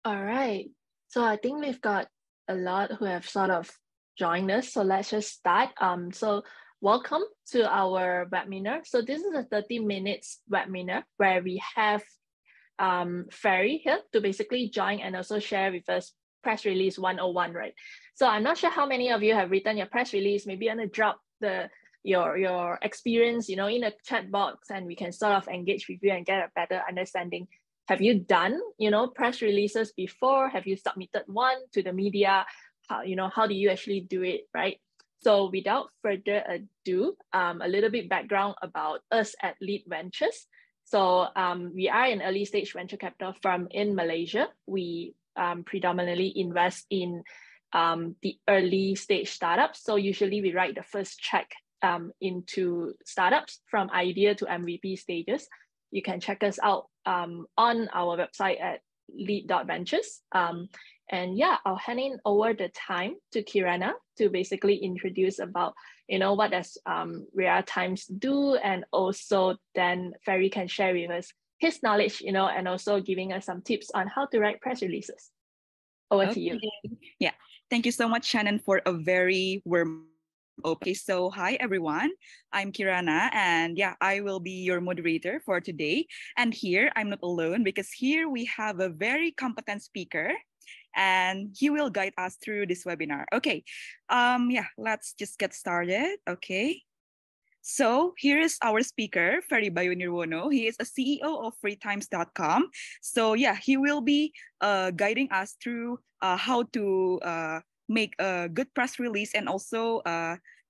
All right. So I think we've got a lot who have sort of joined us. So let's just start. So welcome to our webinar. So this is a 30 minutes webinar where we have Ferry here to basically join and also share with us press release 101, right? So I'm not sure how many of you have written your press release. Maybe you want to drop your experience, in a chat box, and we can sort of engage with you and get a better understanding. Have you done, press releases before? Have you submitted one to the media? How do you actually do it, right? So without further ado, a little bit background about us at Leet Ventures. So we are an early stage venture capital firm in Malaysia. We predominantly invest in the early stage startups. So usually we write the first check into startups from idea to MVP stages. You can check us out on our website at leet.ventures. And yeah, I'll hand in over the time to Kirana to basically introduce about, what does VRITIMES do, and also then Ferry can share with us his knowledge, and also giving us some tips on how to write press releases. Over to you. Yeah, thank you so much, Shannon, for a very warm. Okay, so hi everyone, I'm Kirana, and yeah, I will be your moderator for today. And here I'm not alone because here we have a very competent speaker, and he will guide us through this webinar. Okay, yeah, let's just get started. Okay. So here is our speaker, Ferry Bayu Nirwono. He is a CEO of VRITIMES.com. So yeah, he will be guiding us through how to make a good press release, and also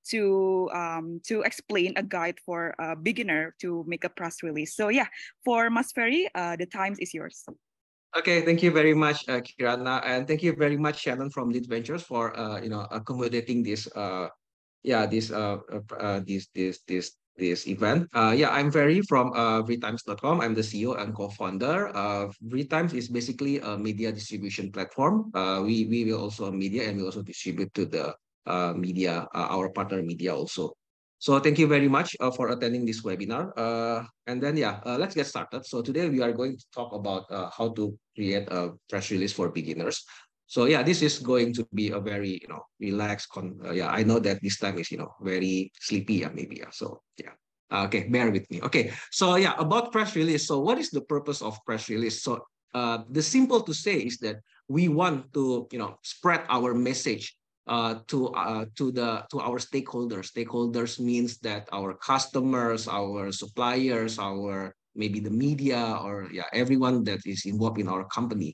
to explain a guide for a beginner to make a press release. So yeah, for Mas Ferry, the time is yours. Okay, thank you very much, Kirana, and thank you very much, Shannon from Leet Ventures, for accommodating this this event. Yeah, I'm Ferry from VRITIMES.com. I'm the CEO and co-founder. VRITIMES is basically a media distribution platform. We will also a media, and we also distribute to the media, our partner media also. So thank you very much for attending this webinar. And then let's get started. So today we are going to talk about how to create a press release for beginners. So yeah, this is going to be a very relaxed. I know that this time is very sleepy, maybe. So yeah, okay, bear with me. Okay, so yeah, about press release. So what is the purpose of press release? So the simple to say is that we want to spread our message to our stakeholders. Stakeholders means that our customers, our suppliers, our maybe the media, or everyone that is involved in our company.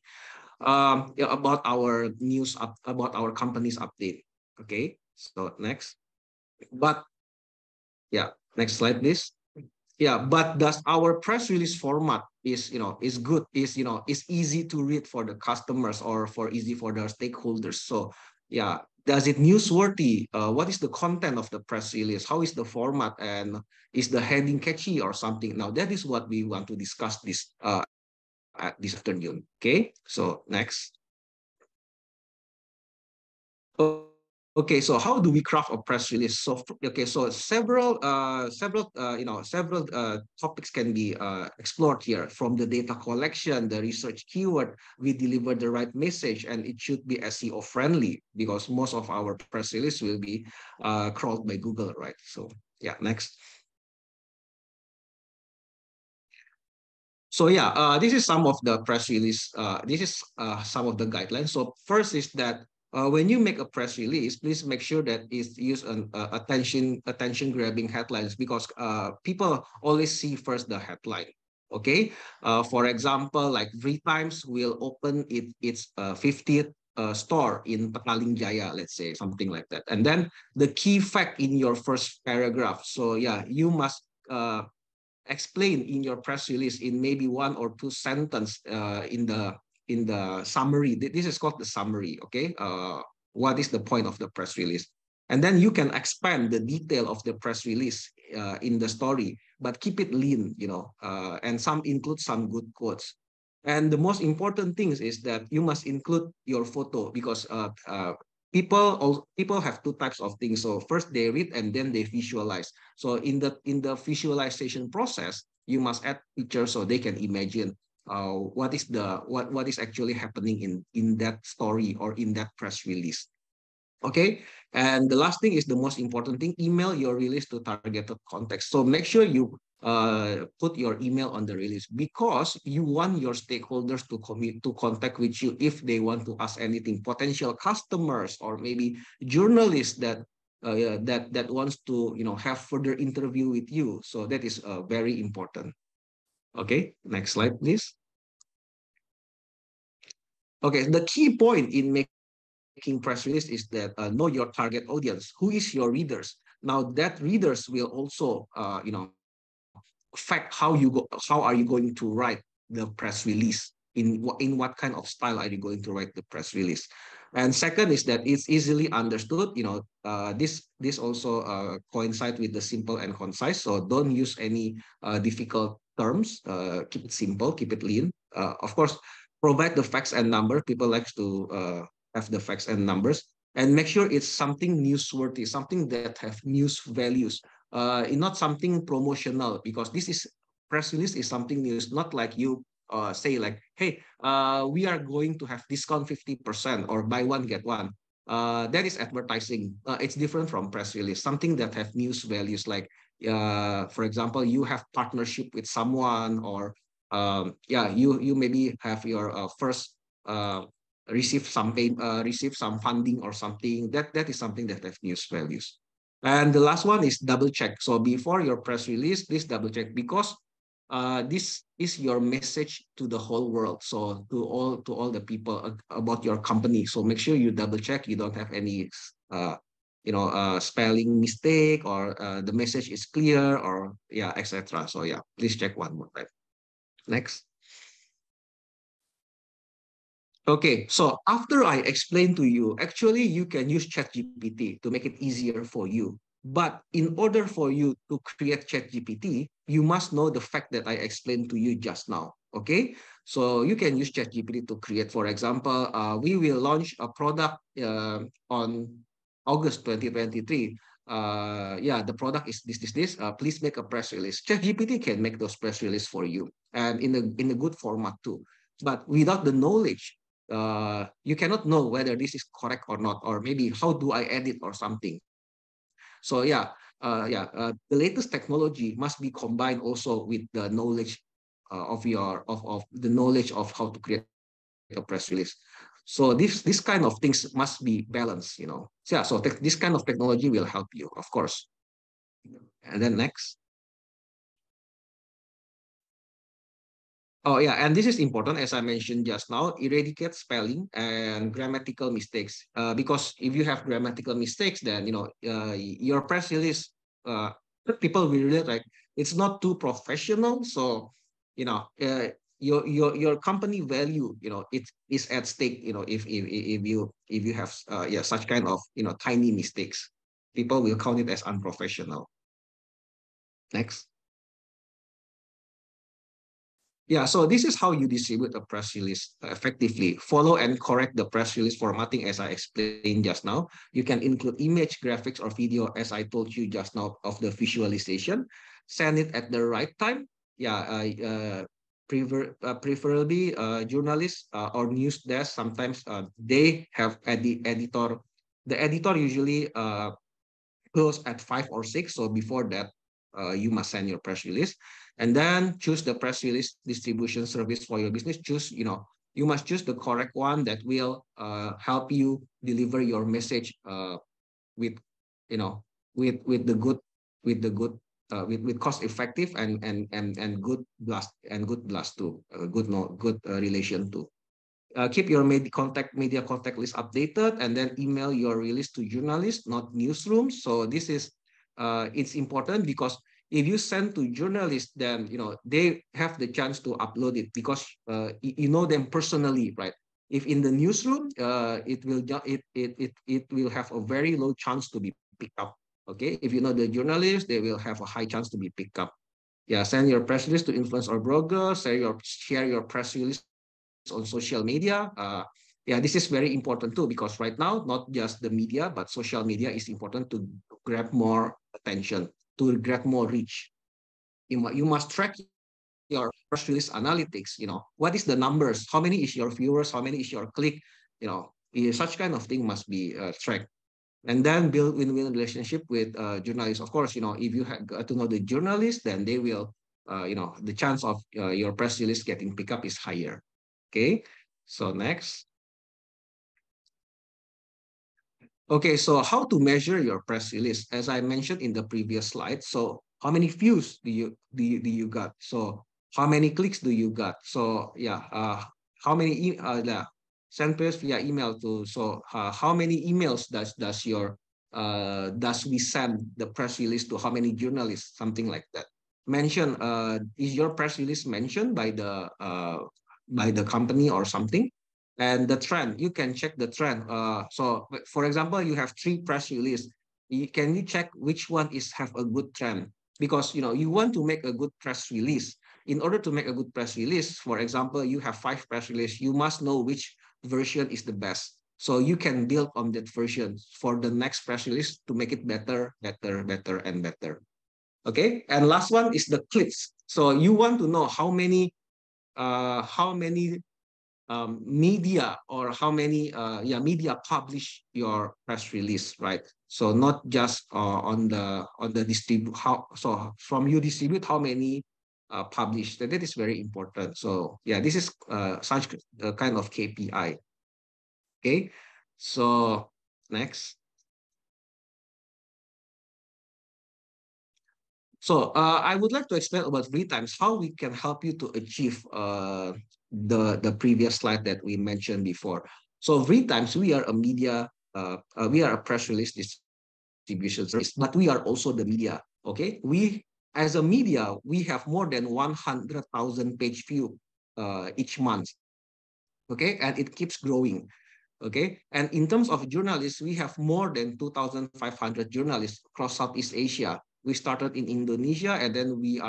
About our news about our company's update. Okay, so next. But yeah, next slide, please. Yeah, but does our press release format is good, is easy to read for the customers or for easy for the stakeholders? So yeah, does it newsworthy? What is the content of the press release? How is the format, and is the heading catchy or something? Now that is what we want to discuss this this afternoon. Okay, so next. Okay, so how do we craft a press release? So okay, so several topics can be explored here, from the data collection, the research keyword. We deliver the right message, and it should be SEO friendly, because most of our press release will be crawled by Google, right? So yeah, next. So yeah, this is some of the press release. This is some of the guidelines. So first is that when you make a press release, please make sure that it's used an attention grabbing headlines, because people always see first the headline. Okay, for example, like VRITIMES will open its 50th store in Petaling Jaya, let's say, something like that. And then the key fact in your first paragraph. So yeah, you must explain in your press release in maybe 1 or 2 sentences in the summary. This is called the summary. Okay, what is the point of the press release? And then you can expand the detail of the press release in the story, but keep it lean, and include some good quotes. And the most important thing is that you must include your photo, because people have 2 types of things. So first they read, and then they visualize. So in the visualization process, you must add pictures so they can imagine what is actually happening in that story or in that press release. Okay, and the last thing is the most important thing: email your release to targeted context. So make sure you put your email on the release, because you want your stakeholders to commit to contact with you if they want to ask anything. Potential customers or maybe journalists that that wants to have further interview with you. So that is very important. Okay, next slide, please. Okay, the key point in making press release is that know your target audience. Who is your readers? Now that readers will also affect how are you going to write the press release, in what kind of style are you going to write the press release. And second is that it's easily understood. This also coincides with the simple and concise. So don't use any difficult terms. Keep it simple, keep it lean. Of course, provide the facts and numbers. People like to have the facts and numbers, and make sure it's something newsworthy, something that have news values, not something promotional, because this is press release is something news, not like you say like, hey, we are going to have discount 50% or buy one get one. That is advertising. It's different from press release, something that have news values, like for example, you have partnership with someone, or yeah, you maybe have your first receive some funding or something. That is something that have news values. And the last one is double check. So before your press release, please double check, because this is your message to the whole world. So to all the people about your company. So make sure you double check. You don't have any spelling mistake, or the message is clear, or yeah, etc. So yeah, please check one more time. Next. Okay, so after I explain to you, actually you can use ChatGPT to make it easier for you. But in order for you to create ChatGPT, you must know the fact that I explained to you just now. Okay, so you can use ChatGPT to create. For example, we will launch a product on August 2023. Yeah, the product is this. Please make a press release. ChatGPT can make those press release for you, and in a good format too. But without the knowledge, you cannot know whether this is correct or not, or maybe how do I edit or something. So the latest technology must be combined also with the knowledge of the knowledge of how to create a press release. So this kind of things must be balanced. So yeah, so this kind of technology will help you, of course. And then next. Oh yeah, and this is important, as I mentioned just now, eradicate spelling and grammatical mistakes. Because if you have grammatical mistakes, then your press release, people will read like it's not too professional. So your company value, it is at stake. If you have such kind of tiny mistakes, people will count it as unprofessional. Next. Yeah, so this is how you distribute a press release effectively. Follow and correct the press release formatting as I explained just now. You can include image, graphics, or video as I told you just now of the visualization. Send it at the right time. Yeah, preferably journalists or news desk. Sometimes they have editor. The editor usually close at 5 or 6. So before that, you must send your press release, and then choose the press release distribution service for your business. You must choose the correct one that will help you deliver your message with you know with the good with cost effective and good blast too, good relation too. Keep your media contact list updated, and then email your release to journalists, not newsrooms. So this is it's important, because if you send to journalists, then they have the chance to upload it, because you know them personally, right? If in the newsroom, it will have a very low chance to be picked up. Okay, if you know the journalists, they will have a high chance to be picked up. Yeah, send your press release to influence or bloggers. Share your press release on social media. Yeah, this is very important too, because right now, not just the media, but social media is important to grab more attention, to grab more reach. You must track your press release analytics, what is the numbers, how many is your viewers, how many is your click, such kind of thing must be tracked. And then build win-win relationship with journalists. Of course, if you got to know the journalists, then they will, the chance of your press release getting picked up is higher. Okay, so next. Okay, so how to measure your press release? As I mentioned in the previous slide, so how many views do you got? So how many clicks do you got? So yeah, how many send press via email to? So how many emails does we send the press release to? How many journalists? Something like that. Mention is your press release mentioned by the company or something? And the trend, you can check the trend. So for example, you have 3 press release. Can you check which one is have a good trend? Because you want to make a good press release. In order to make a good press release, for example, you have 5 press release, you must know which version is the best. So you can build on that version for the next press release to make it better, better, better, and better. Okay. And last one is the clicks. So you want to know how many media or how many media publish your press release, right? So not just on the distribute, how, so from you distribute, how many publish. That is very important. So yeah, this is such a kind of KPI. Okay, so next. So I would like to explain about VRITIMES, how we can help you to achieve the previous slide that we mentioned before. So VRITIMES, we are a media, we are a press release distribution service, but we are also the media. Okay, we as a media, we have more than 100,000 page view each month. Okay, and it keeps growing. Okay, and in terms of journalists, we have more than 2,500 journalists across Southeast Asia. We started in Indonesia, and then we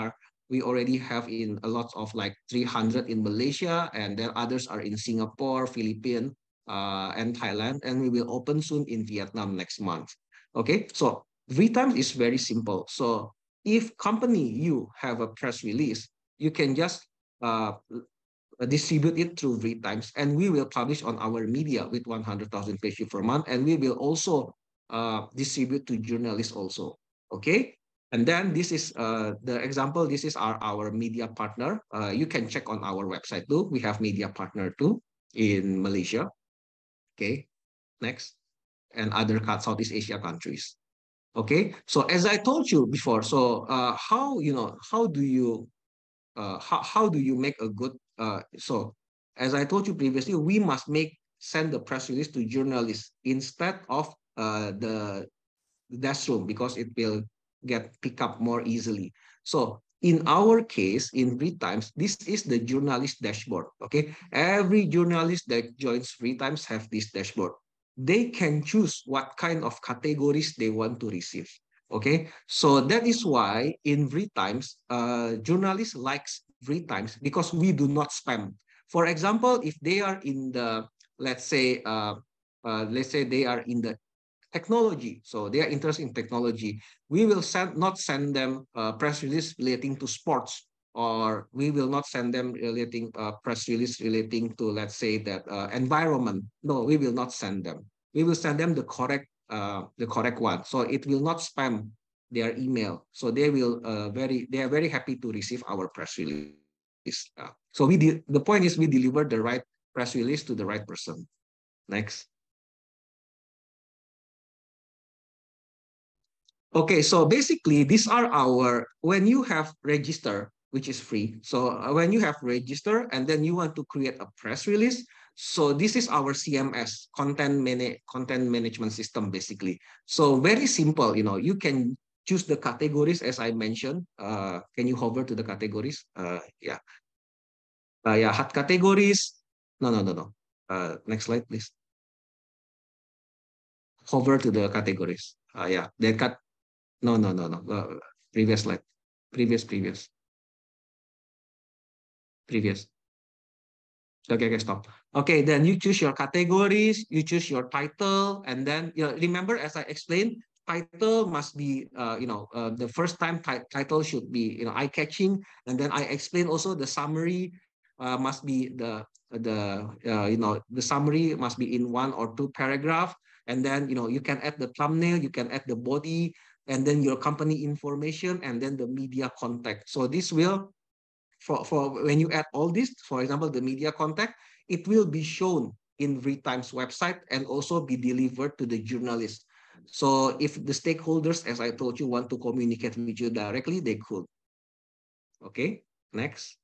already have in a lot of like 300 in Malaysia, and then others are in Singapore, Philippines, and Thailand, and we will open soon in Vietnam next month. Okay, so VRITIMES is very simple. So if company you have a press release, you can just distribute it through VRITIMES, and we will publish on our media with 100,000 page view per month, and we will also distribute to journalists also. Okay, and then this is the example. This is our media partner. You can check on our website too. We have media partner too in Malaysia. Okay, next, and other Southeast Asia countries. Okay, so as I told you before, so how do you make a good so as I told you previously, we must send the press release to journalists instead of the desk room, because it will get picked up more easily. So in our case, in VRITIMES, this is the journalist dashboard. Okay, every journalist that joins VRITIMES have this dashboard. They can choose what kind of categories they want to receive. Okay, so that is why in VRITIMES, journalists likes VRITIMES because we do not spam. For example, if they are in the, let's say they are in the technology, so they are interested in technology, we will not send them press release relating to sports, or we will not send them press release relating to, let's say, that environment. No, we will not send them. We will send them the correct one. So it will not spam their email. So they are very happy to receive our press release. So the point is we deliver the right press release to the right person. Next. Okay, so basically these are when you have register, which is free. So when you have register and then you want to create a press release, so this is our CMS, content management system, basically. So very simple, you can choose the categories as I mentioned. Can you hover to the categories? Yeah. Hot categories. No. Next slide, please. Hover to the categories. Yeah, no. Previous slide. Previous. Okay, stop. Okay, then you choose your categories, you choose your title, and then remember, as I explained, title must be, the first time title should be, eye-catching. And then I explain also the summary must be the summary must be in 1 or 2 paragraph. And then, you can add the thumbnail, you can add the body, and then your company information, and then the media contact. So this will, for when you add all this, for example, the media contact, it will be shown in VRITIMES website and also be delivered to the journalists. So if the stakeholders, as I told you, want to communicate with you directly, they could. Okay, next.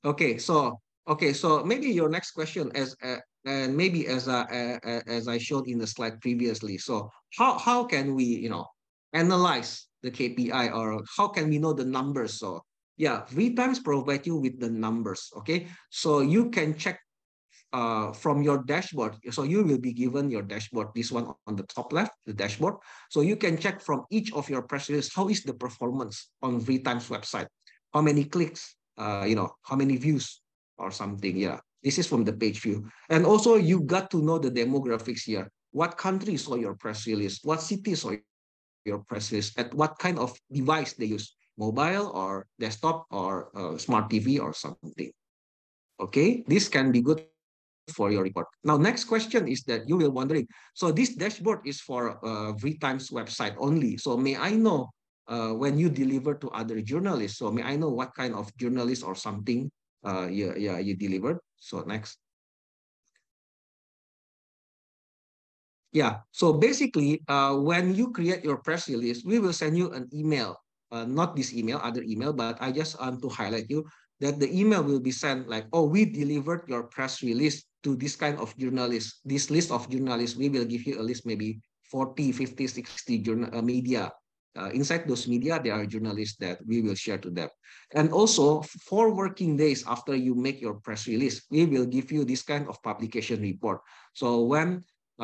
Okay, so maybe your next question, and maybe as I showed in the slide previously. So how can we analyze the KPI, or how can we know the numbers? So yeah, VRITIMES provide you with the numbers. Okay, so you can check from your dashboard. So you will be given your dashboard, this one on the top left, the dashboard. So you can check from each of your press releases, how is the performance on VRITIMES website? How many clicks, how many views or something. Yeah, this is from the page view. And also you got to know the demographics here. What country saw your press release? What city saw your press release? At what kind of device they use? Mobile or desktop or smart TV or something. Okay, this can be good for your report. Now, next question is that you will wondering, so this dashboard is for VRITIMES website only. So may I know when you deliver to other journalists, so may I know what kind of journalist or something you delivered? So next. Yeah, so basically, when you create your press release, we will send you an email, not this email, other email, but I just want to highlight you that the email will be sent like, oh, we delivered your press release to this kind of journalists, this list of journalists. We will give you a list, maybe 40, 50, 60 media. Inside those media, there are journalists that we will share to them. And also, 4 working days after you make your press release, we will give you this kind of publication report. So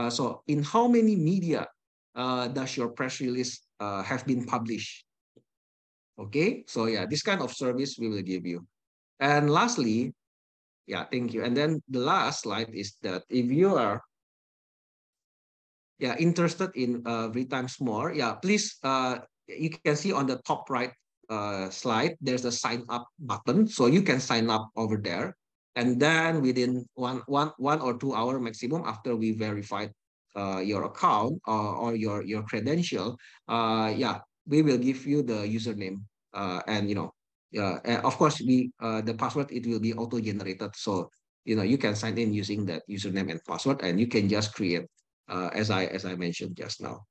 so in how many media does your press release have been published? Okay, so yeah, this kind of service we will give you. And lastly, yeah, thank you. And then the last slide is that if you are interested in VRITIMES more, please, you can see on the top right slide, there's a sign up button. So you can sign up over there. And then within one or 2 hour maximum after we verified your account or your credential, we will give you the username and of course the password, it will be auto generated. So you can sign in using that username and password, and you can just create as I mentioned just now.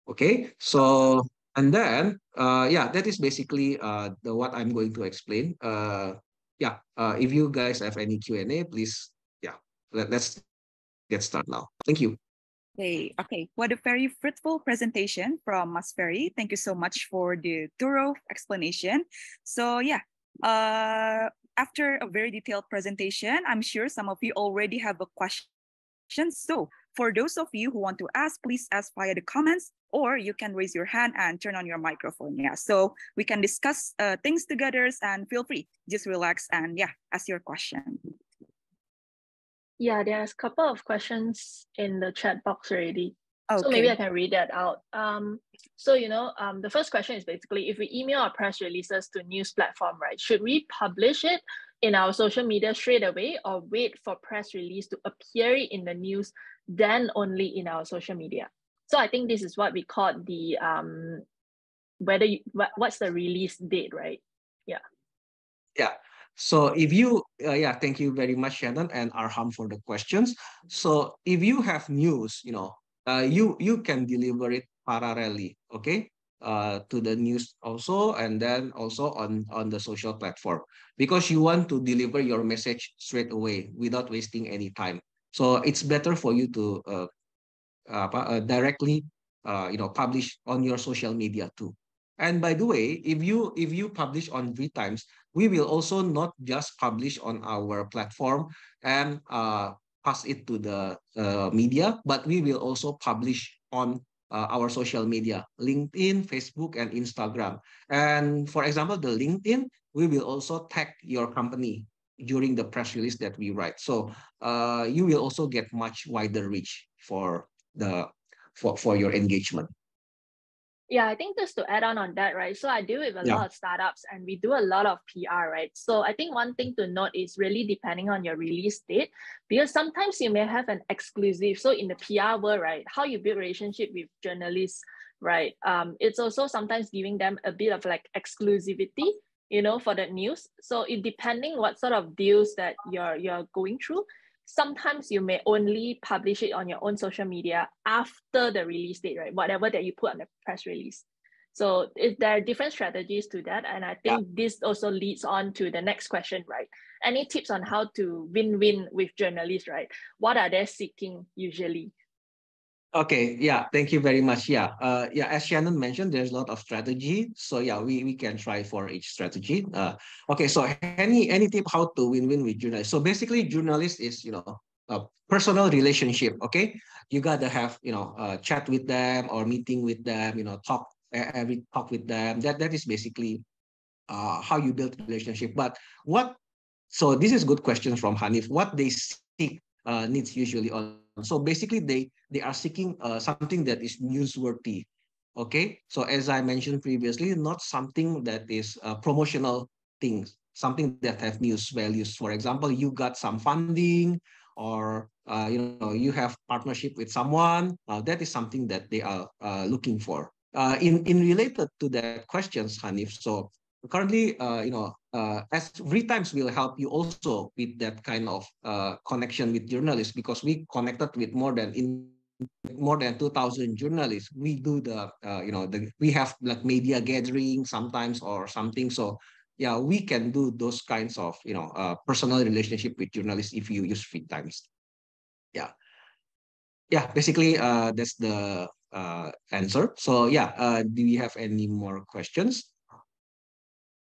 Okay, so and then that is basically what I'm going to explain. If you guys have any Q&A, please, let's get started now. Thank you. Okay. What a very fruitful presentation from Mas Ferry. Thank you so much for the thorough explanation. So after a very detailed presentation, I'm sure some of you already have a question. So for those of you who want to ask, please ask via the comments, or you can raise your hand and turn on your microphone. Yeah, so we can discuss things together, and feel free, just relax and ask your question. Yeah, there's a couple of questions in the chat box already. Okay. So maybe I can read that out. The first question is basically, if we email our press releases to news platform, right, should we publish it in our social media straight away, or wait for press release to appear in the news, then only in our social media? So I think this is what we call the what's the release date, right? Yeah. So if you, thank you very much, Shannon and Arham, for the questions. So if you have news, you can deliver it parallelly, okay, to the news also, and then also on the social platform, because you want to deliver your message straight away without wasting any time. So it's better for you to directly, publish on your social media too. And by the way, if you publish on VRITIMES, we will also not just publish on our platform and pass it to the media, but we will also publish on our social media, LinkedIn, Facebook, and Instagram. And for example, the LinkedIn, we will also tag your company during the press release that we write. So you will also get much wider reach for your engagement. Yeah, I think just to add on that, right? So I deal with a Yeah. lot of startups and we do a lot of PR, right? So I think one thing to note is really depending on your release date, because sometimes you may have an exclusive. So in the PR world, right, how you build relationship with journalists, right? It's also sometimes giving them a bit of like exclusivity, you know, for the news. So it depending what sort of deals that you're going through, sometimes you may only publish it on your own social media after the release date, right? Whatever that you put on the press release. So there are different strategies to that. And I think this also leads on to the next question, right? Any tips on how to win-win with journalists, right? What are they seeking usually? Okay, yeah, thank you very much. Yeah, as Shannon mentioned, there's a lot of strategy. So yeah, we can try for each strategy. Okay, so any tip how to win-win with journalists? So basically, journalist is a personal relationship. Okay, you gotta have chat with them or meeting with them. Talk with them. That is basically how you build relationship. But what so this is good question from Hanif. What they seek needs usually on. So basically, they are seeking something that is newsworthy. Okay, so as I mentioned previously, not something that is promotional things, something that have news values. For example, you got some funding, or you have partnership with someone. That is something that they are looking for. In related to that questions, Hanif. So currently, as VRITIMES will help you also with that kind of connection with journalists, because we connected with more than 2,000 journalists. We do we have like media gathering sometimes or something. So yeah, we can do those kinds of personal relationship with journalists if you use VRITIMES. Yeah, yeah. Basically, that's the answer. So yeah, do you have any more questions?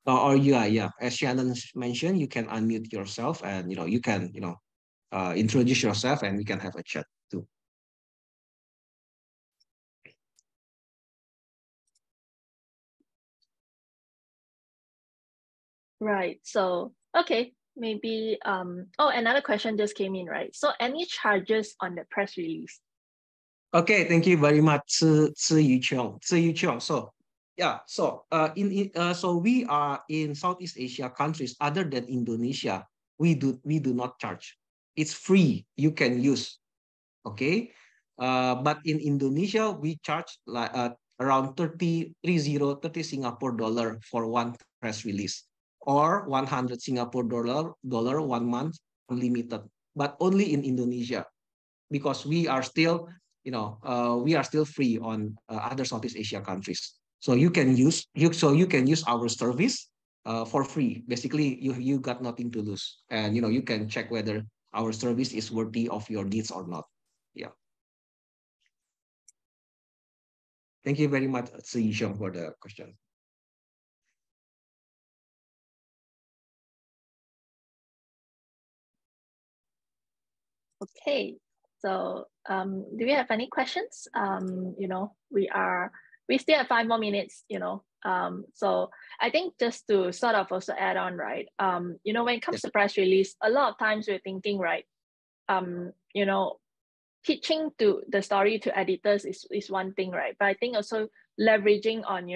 Yeah, as Shannon mentioned, you can unmute yourself and you can introduce yourself and we can have a chat too. Right. So, okay, maybe, oh, another question just came in, right? So any charges on the press release? Okay, thank you very much, Yu Chong. So yeah, so so we are in Southeast Asia countries other than Indonesia. We do not charge. It's free. You can use. Okay, but in Indonesia we charge like around 30 Singapore dollar for one press release, or 100 Singapore dollar 1 month unlimited, but only in Indonesia, because we are still free on other Southeast Asia countries. So you can use our service for free. Basically, you got nothing to lose, and you can check whether our service is worthy of your needs or not. Yeah. Thank you very much, Yishong, for the question. Okay. So, do we have any questions? We still have 5 more minutes, so I think just to sort of also add on, right? When it comes to press release, a lot of times we're thinking, right, pitching to the story to editors is one thing, right? But I think also leveraging on,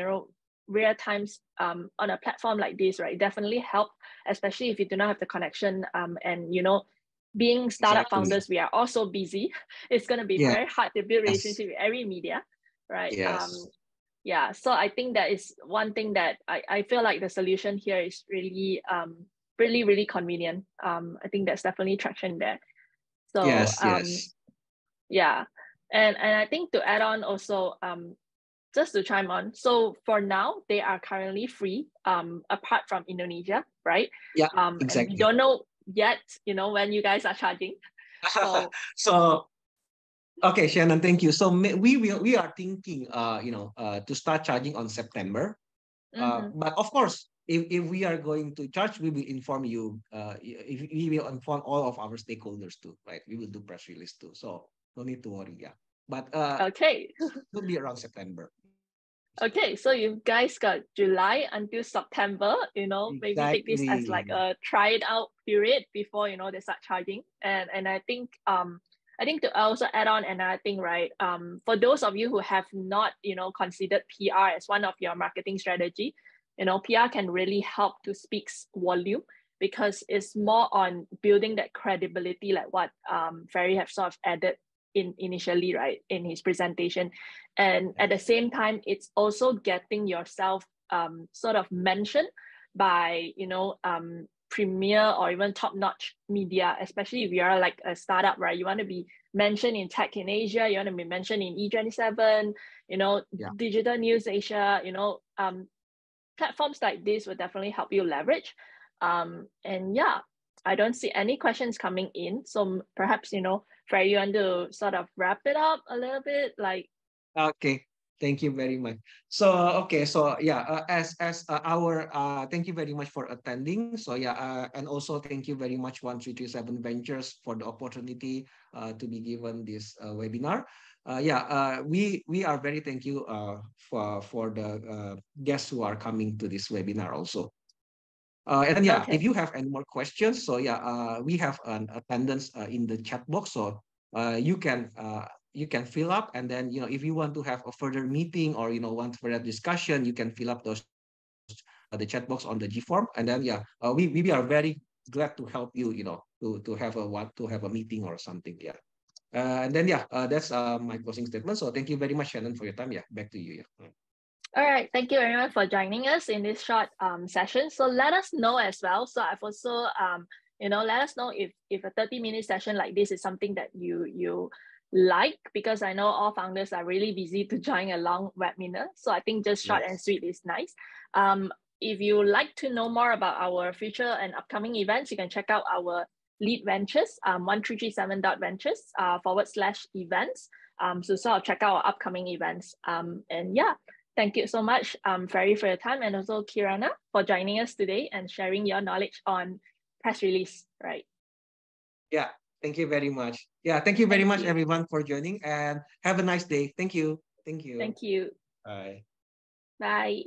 rare times on a platform like this, right, definitely help, especially if you do not have the connection, and being startup founders, we are also busy. It's going to be very hard to build relationship with every media, right? Yes. Yeah, so I think that is one thing that I feel like the solution here is really really convenient. I think there's definitely traction there. So Yes. yeah, and I think to add on also, just to chime on, so for now they are currently free, apart from Indonesia, right? Yeah, And exactly. we don't know yet, when you guys are charging. So okay, Shannon, thank you. So we are thinking to start charging on September. But of course, if we are going to charge, we will inform you. If we will inform all of our stakeholders too, right? We will do press release too. So no need to worry. Yeah. But okay. it will be around September. Okay, so you guys got July until September, maybe take this as like a try it out period before, they start charging. And I think to also add on another thing, right? For those of you who have not, considered PR as one of your marketing strategy, PR can really help to speak volume because it's more on building that credibility, like what Ferry have sort of added initially, right, in his presentation. And at the same time, it's also getting yourself sort of mentioned by, premier or even top-notch media, especially if you're like a startup, right? You want to be mentioned in Tech in Asia, you want to be mentioned in E27, Digital News Asia, platforms like this will definitely help you leverage. And yeah, I don't see any questions coming in. So perhaps, Freddie, you want to sort of wrap it up a little bit? Okay, thank you very much. So okay, so yeah, thank you very much for attending. So yeah, and also thank you very much 1337 Ventures for the opportunity to be given this webinar. We are very thank you for the guests who are coming to this webinar also. And yeah, Okay. if you have any more questions, so yeah, we have an attendance in the chat box, so you can fill up, and then if you want to have a further meeting or want further discussion, you can fill up those the chat box on the G form, and then yeah, we are very glad to help you, to have a meeting or something, yeah. And then yeah, that's my closing statement. So thank you very much, Shannon, for your time. Yeah, back to you. Yeah. All right, thank you very much for joining us in this short session. So let us know as well. So I've also let us know if a 30-minute session like this is something that you like, because I know all founders are really busy to join a long webinar. So I think just short and sweet is nice. If you like to know more about our future and upcoming events, you can check out our Leet Ventures, 1337.ventures /events. So sort of check out our upcoming events. And yeah. Thank you so much, Ferry, for your time, and also Kirana for joining us today and sharing your knowledge on press release, right? Yeah, thank you very much. Yeah, thank you very much, everyone, for joining, and have a nice day. Thank you. Thank you. Thank you. Bye. Bye.